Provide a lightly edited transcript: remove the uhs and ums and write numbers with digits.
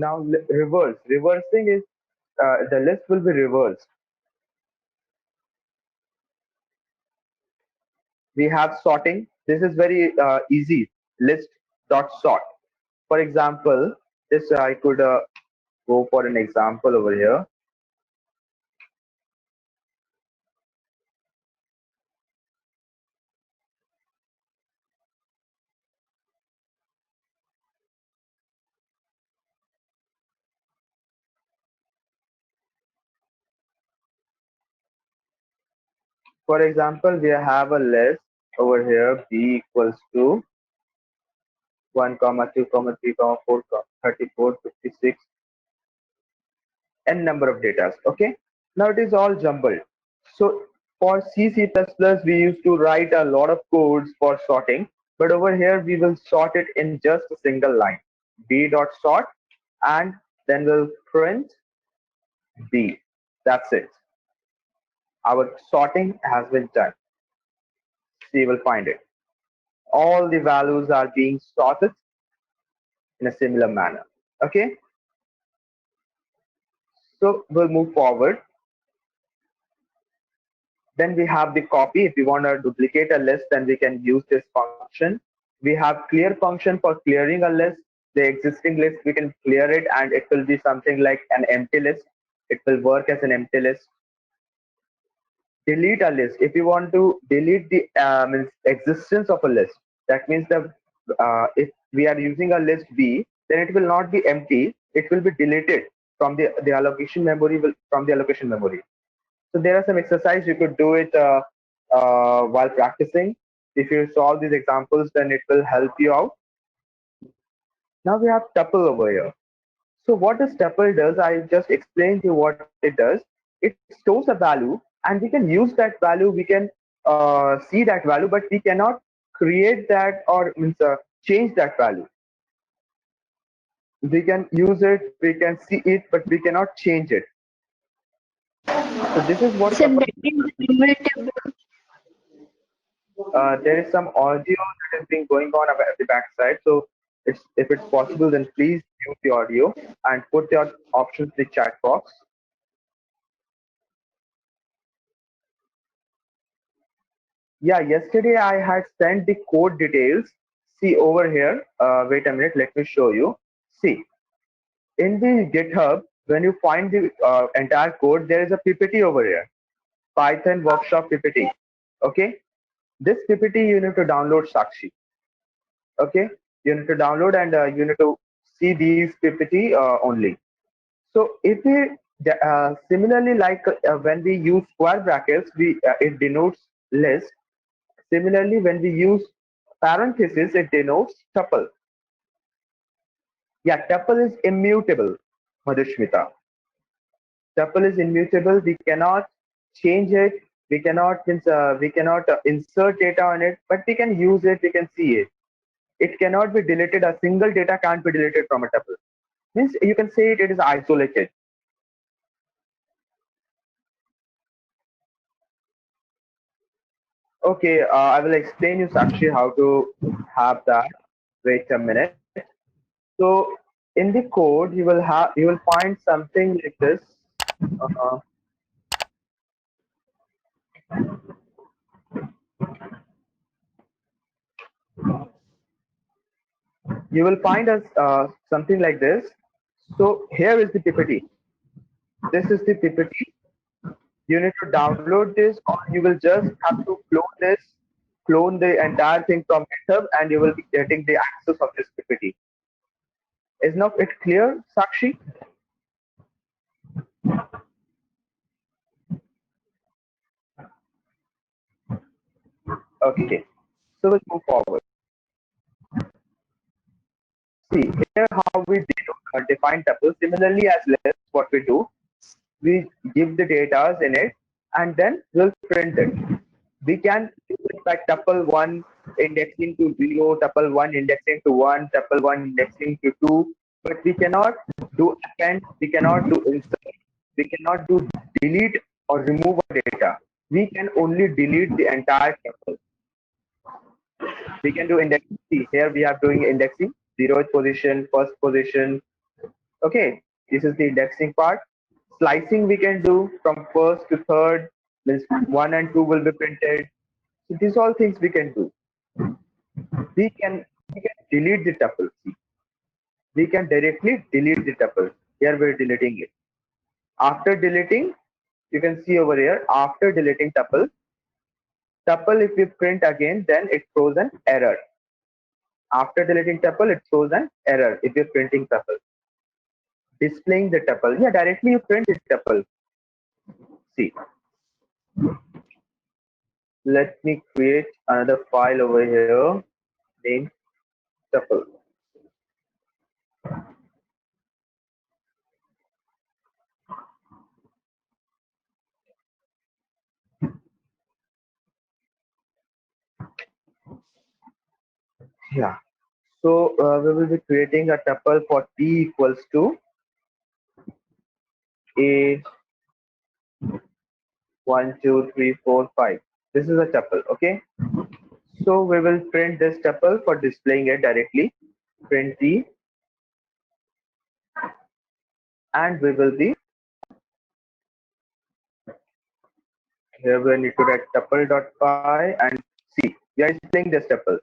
Now reverse. Reversing is the list will be reversed. We have sorting. This is very easy. List dot sort. For example, this I could go for an example over here. For example, we have a list over here. B equals to 1 comma 2 comma 3 comma 4 comma 34 56 n number of data. Okay, now it is all jumbled. So for C++, we used to write a lot of codes for sorting, but over here we will sort it in just a single line. B dot sort, and then we'll print B. That's it. Our sorting has been done. So you will find it. All the values are being sorted in a similar manner. Okay, so we'll move forward. Then we have the copy. If we want to duplicate a list, then we can use this function. We have clear function for clearing a list. The existing list, we can clear it and it will be something like an empty list. It will work as an empty list. Delete a list. If you want to delete the existence of a list, that means that if we are using a list B, then it will not be empty. It will be deleted from the allocation memory. From the allocation memory. So there are some exercise you could do it while practicing. If you solve these examples, then it will help you out. Now we have tuple over here. So what this tuple does, I just explained to you what it does. It stores a value and we can use that value. We can see that value, but we cannot create that or means change that value. We can use it, we can see it, but we cannot change it. So this is what So tuple. that is immutable. There is some audio that has been going on at the backside. So if it's possible, then please mute the audio and put your options in the chat box. Yeah, yesterday I had sent the code details. See over here. Wait a minute. Let me show you. See, in the GitHub, when you find the entire code, there is a PPT over here. Python workshop PPT. Okay. This PPT you need to download, Sakshi. Okay, you need to download and you need to see these PPT only. So if we similarly like when we use square brackets, we it denotes list. Similarly, when we use parenthesis, it denotes tuple. Yeah, tuple is immutable, Madhushmita. Tuple is immutable. We cannot change it. We cannot insert data on it, but we can use it. We can see it. It cannot be deleted. A single data can't be deleted from a tuple. Means you can say it is isolated. Okay, I will explain you Sakshi how to have that. Wait a minute. So in the code you will find something like this. Uh, you will find us something like this. So here is the PPT. This is the PPT. You need to download this, or you will just have to clone this, clone the entire thing from GitHub, and you will be getting the access of this PPT. Is now it clear, Sakshi? Okay, so we'll move forward. See here how we define tuple. Similarly as list, what we do, we give the data in it and then we'll print it. We can do it by tuple 1 indexing to 0, tuple 1 indexing to 1, tuple 1 indexing to 2, but we cannot do append, we cannot do insert, we cannot do delete or remove a data. We can only delete the entire tuple. We can do indexing. See, here we are doing indexing, 0th position, 1st position, Okay, this is the indexing part. Slicing we can do from first to third, means 1 and 2 will be printed. So these all things we can do. We can delete the tuple. See, we can directly delete the tuple. Here we're deleting it. After deleting, you can see over here, after deleting tuple if we print again, then it throws an error. After deleting tuple, it throws an error if you're printing tuple. Displaying the tuple. Yeah, directly you print the tuple. See, let me create another file over here named tuple. Yeah. So we will be creating a tuple for t equals to a 1, 2, 3, 4, 5. This is a tuple. Okay. So we will print this tuple for displaying it directly. Print t, and we will be here. We need to write tuple.py and see. We are displaying this tuple.